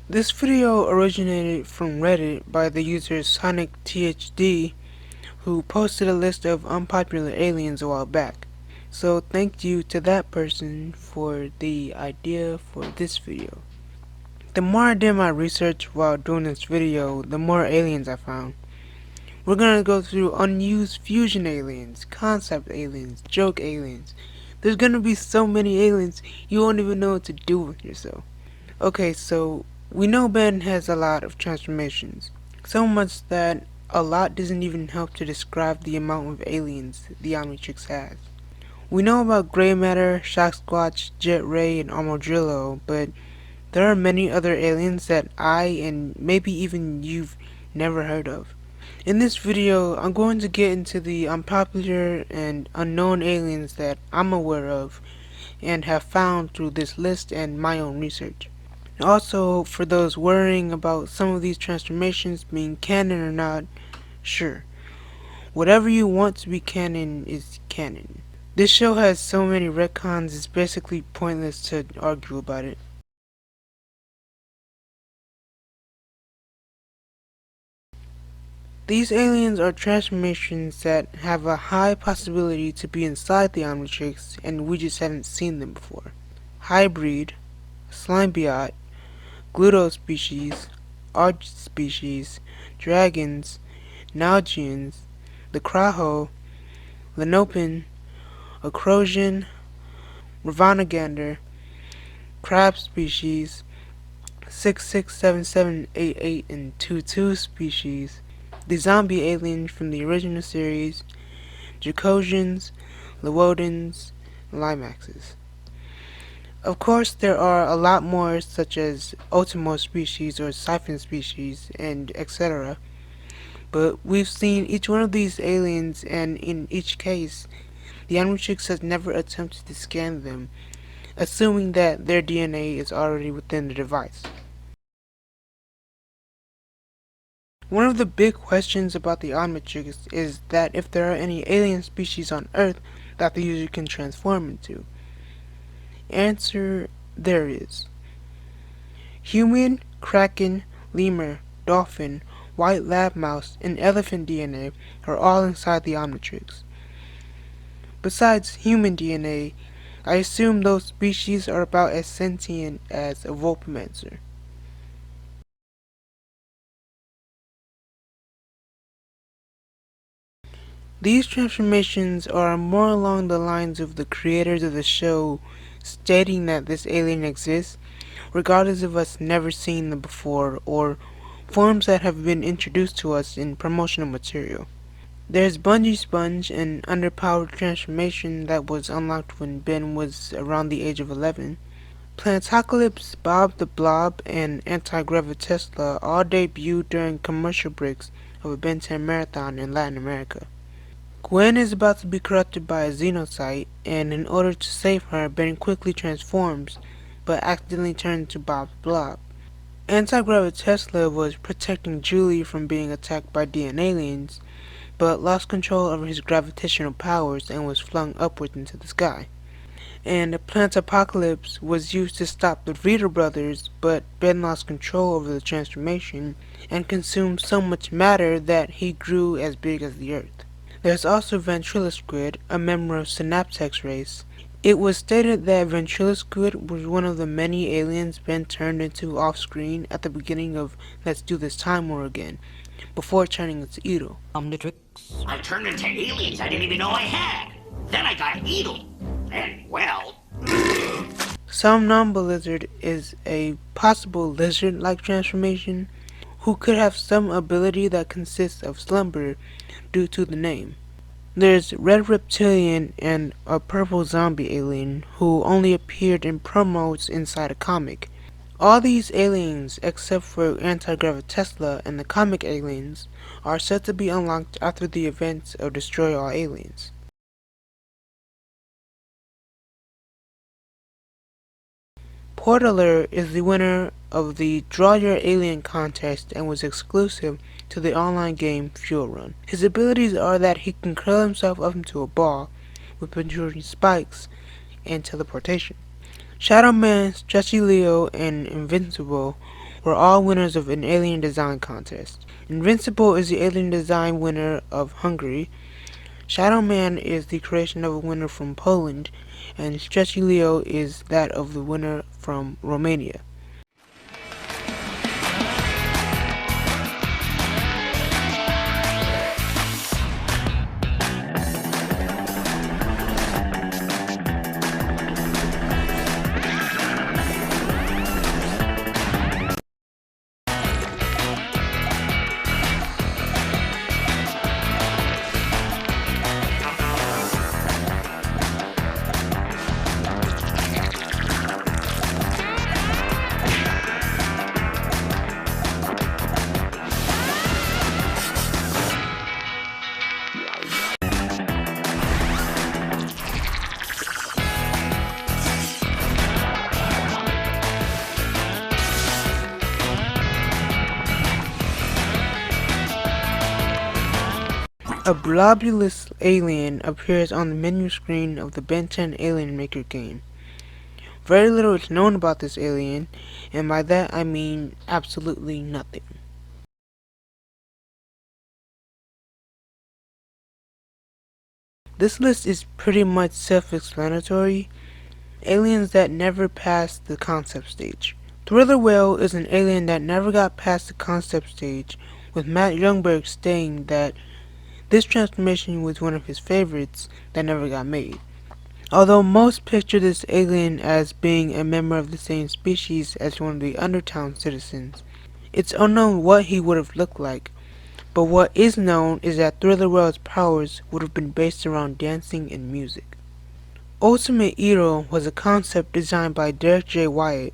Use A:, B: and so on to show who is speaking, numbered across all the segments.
A: This video originated from Reddit by the user SonicTHD, who posted a list of unpopular aliens a while back. So thank you to that person for the idea for this video. The more I did my research while doing this video, the more aliens I found. We're gonna go through unused fusion aliens, concept aliens, joke aliens. There's gonna be so many aliens you won't even know what to do with yourself. Okay, so we know Ben has a lot of transformations. So much that a lot doesn't even help to describe the amount of aliens the Omnitrix has. We know about Grey Matter, Shock Squatch, Jet Ray, and Armadillo, but there are many other aliens that I and maybe even you've never heard of. In this video, I'm going to get into the unpopular and unknown aliens that I'm aware of and have found through this list and my own research. Also, for those worrying about some of these transformations being canon or not, sure. Whatever you want to be canon is canon. This show has so many retcons, it's basically pointless to argue about it. These aliens are transformations that have a high possibility to be inside the Omnitrix, and we just haven't seen them before. Hybrid, Slimebiot, Gluto species, Arch species, dragons, Nalgians, the Kraho, Lenopin, Acrosian, Ravanagander, Crab species, 667788 and 22 species, the zombie alien from the original series, Dracosians, Lewodins, and Limaxes. Of course, there are a lot more, such as Ultimo species or Siphon species, and etc. But we've seen each one of these aliens, and in each case, the Omnitrix has never attempted to scan them, assuming that their DNA is already within the device. One of the big questions about the Omnitrix is that if there are any alien species on Earth that the user can transform into. Answer: there is. Human, kraken, lemur, dolphin, white lab mouse, and elephant DNA are all inside the Omnitrix. Besides human DNA, I assume those species are about as sentient as a Volpomancer. These transformations are more along the lines of the creators of the show stating that this alien exists, regardless of us never seeing them before, or forms that have been introduced to us in promotional material. There's Bungee Sponge, an underpowered transformation that was unlocked when Ben was around the age of 11. Plantocalypse, Bob the Blob, and Anti-Gravitesla all debuted during commercial breaks of a Ben 10 marathon in Latin America. Gwen is about to be corrupted by a xenocyte, and in order to save her, Ben quickly transforms, but accidentally turns to Bob the Blob. Anti-Gravitesla was protecting Julie from being attacked by DN aliens, but lost control over his gravitational powers and was flung upwards into the sky. And Plantocalypse was used to stop the Reader brothers, but Ben lost control over the transformation and consumed so much matter that he grew as big as the Earth. There's also Ventriloquid, a member of Synaptex race. It was stated that Ventriloquid was one of the many aliens Ben turned into off-screen at the beginning of Let's Do This Time War Again, before turning into Edo.
B: Omnitrix. I turned into aliens I didn't even know I had. Then I got Edo. And, well...
A: Somnambul Lizard is a possible lizard-like transformation who could have some ability that consists of slumber due to the name. There's Red Reptilian and a purple zombie alien who only appeared in promos inside a comic. All these aliens, except for Anti-Gravitesla and the comic aliens, are said to be unlocked after the events of Destroy All Aliens. Portaler is the winner of the Draw Your Alien contest and was exclusive to the online game Fuel Run. His abilities are that he can curl himself up into a ball with protruding spikes and teleportation. Shadow Man, Stretchy Leo, and Invincible were all winners of an alien design contest. Invincible is the alien design winner of Hungary, Shadow Man is the creation of a winner from Poland, and Stretchy Leo is that of the winner from Romania. A blobulous alien appears on the menu screen of the Ben 10 Alien Maker game. Very little is known about this alien, and by that I mean absolutely nothing. This list is pretty much self-explanatory. Aliens that never passed the concept stage. Thriller Whale is an alien that never got past the concept stage, with Matt Youngberg stating that this transformation was one of his favorites that never got made. Although most picture this alien as being a member of the same species as one of the Undertown citizens, it's unknown what he would have looked like, but what is known is that Thriller Whale's powers would have been based around dancing and music. Ultimate Hero was a concept designed by Derek J. Wyatt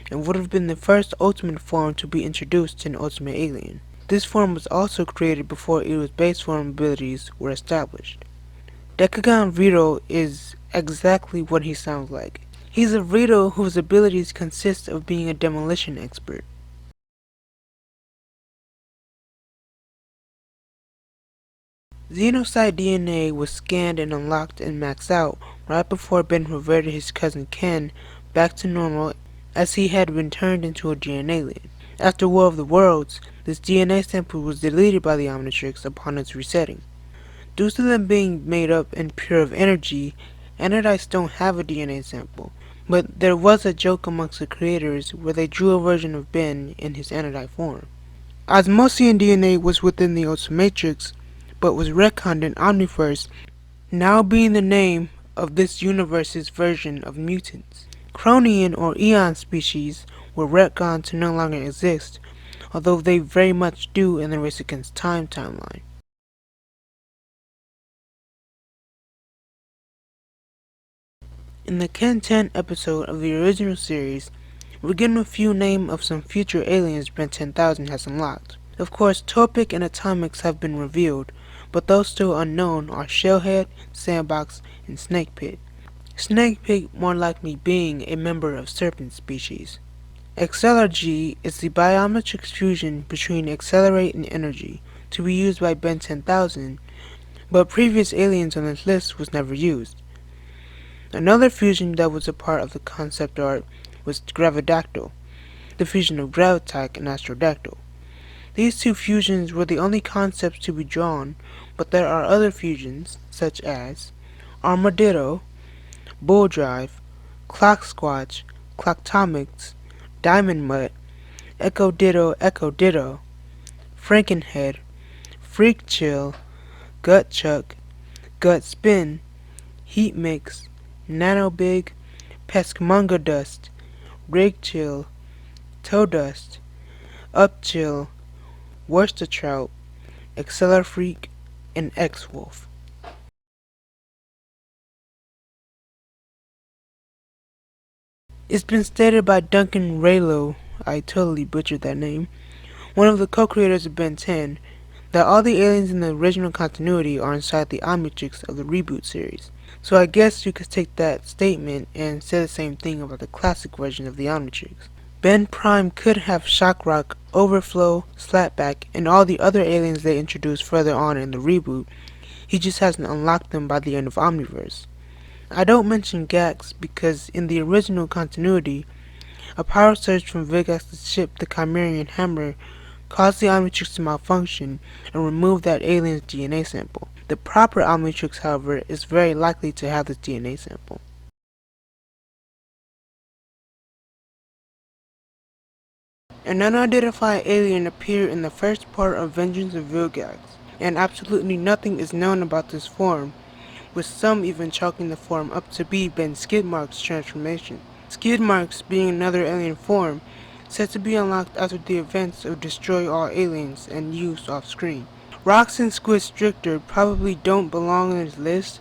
A: and would have been the first Ultimate form to be introduced in Ultimate Alien. This form was also created before Hero's base form abilities were established. Decagon Vito is exactly what he sounds like. He's a Vito whose abilities consist of being a demolition expert. Xenocyte DNA was scanned and unlocked and maxed out right before Ben reverted his cousin Ken back to normal as he had been turned into a DNA alien. After War of the Worlds, this DNA sample was deleted by the Omnitrix upon its resetting. Due to them being made up and pure of energy, Energites don't have a DNA sample, but there was a joke amongst the creators where they drew a version of Ben in his Energite form. Osmosian DNA was within the Ultimatrix, but was retconned in Omniverse, now being the name of this universe's version of mutants. Cronian or Eon species were retconned to no longer exist, although they very much do in the Race Against Time timeline. In the Ken 10 episode of the original series, we're given a few names of some future aliens Ben 10,000 has unlocked. Of course, Topic and Atomics have been revealed, but those still unknown are Shellhead, Sandbox, and Snake Pit. Snake Pit more likely being a member of Serpent species. Accelergy is the Biomnitrix fusion between Accelerate and Energy, to be used by Ben 10,000, but previous aliens on this list was never used. Another fusion that was a part of the concept art was Gravidactyl, the fusion of Gravitac and Astrodactyl. These two fusions were the only concepts to be drawn, but there are other fusions, such as Armadillo, Bull Drive, Clock Squatch, Clocktomics, Diamond Mutt, Echo Ditto, Frankenhead, Freak Chill, Gut Chuck, Gut Spin, Heat Mix, Nano Big, Pescamonga Dust, Rig Chill, Toe Dust, Up Chill, Worcester Trout, Acceler Freak, and X-Wolf. It's been stated by Duncan Raylo, I totally butchered that name, one of the co-creators of Ben 10, that all the aliens in the original continuity are inside the Omnitrix of the Reboot series. So I guess you could take that statement and say the same thing about the classic version of the Omnitrix. Ben Prime could have Shockrock, Overflow, Slapback, and all the other aliens they introduced further on in the reboot. He just hasn't unlocked them by the end of Omniverse. I don't mention Gax because in the original continuity, a power surge from Vigax's ship, the Chimerian Hammer, caused the Omnitrix to malfunction and remove that alien's DNA sample. The proper Omnitrix, however, is very likely to have this DNA sample. An unidentified alien appeared in the first part of Vengeance of Vilgax, and absolutely nothing is known about this form, with some even chalking the form up to be Ben Skidmark's transformation. Skidmark's being another alien form, said to be unlocked after the events of Destroy All Aliens and used off-screen. Rox and Squid Stricter probably don't belong in this list,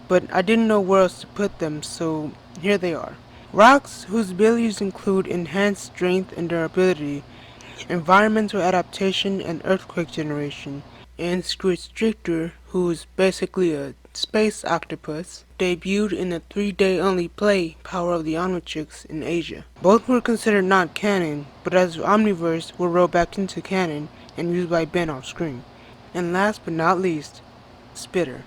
A: but I didn't know where else to put them, so here they are. Rox, whose abilities include enhanced strength and durability, environmental adaptation, and earthquake generation, and Squid Stricter, who's basically a space octopus, debuted in the 3-day only play Power of the Omnitrix in Asia. Both were considered not canon, but as Omniverse were rolled back into canon and used by Ben off screen. And last but not least, Spitter.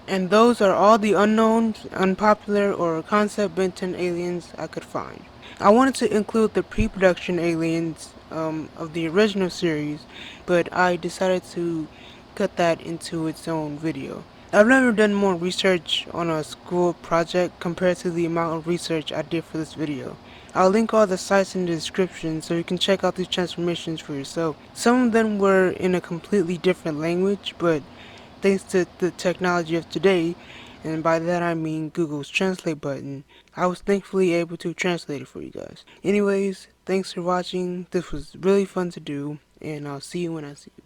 A: And those are all the unknown, unpopular, or concept Benton aliens I could find. I wanted to include the pre-production aliens of the original series, but I decided to cut that into its own video. I've never done more research on a school project compared to the amount of research I did for this video. I'll link all the sites in the description so you can check out these transformations for yourself. Some of them were in a completely different language, but thanks to the technology of today, and by that I mean Google's translate button, I was thankfully able to translate it for you guys. Anyways, thanks for watching. This was really fun to do, and I'll see you when I see you.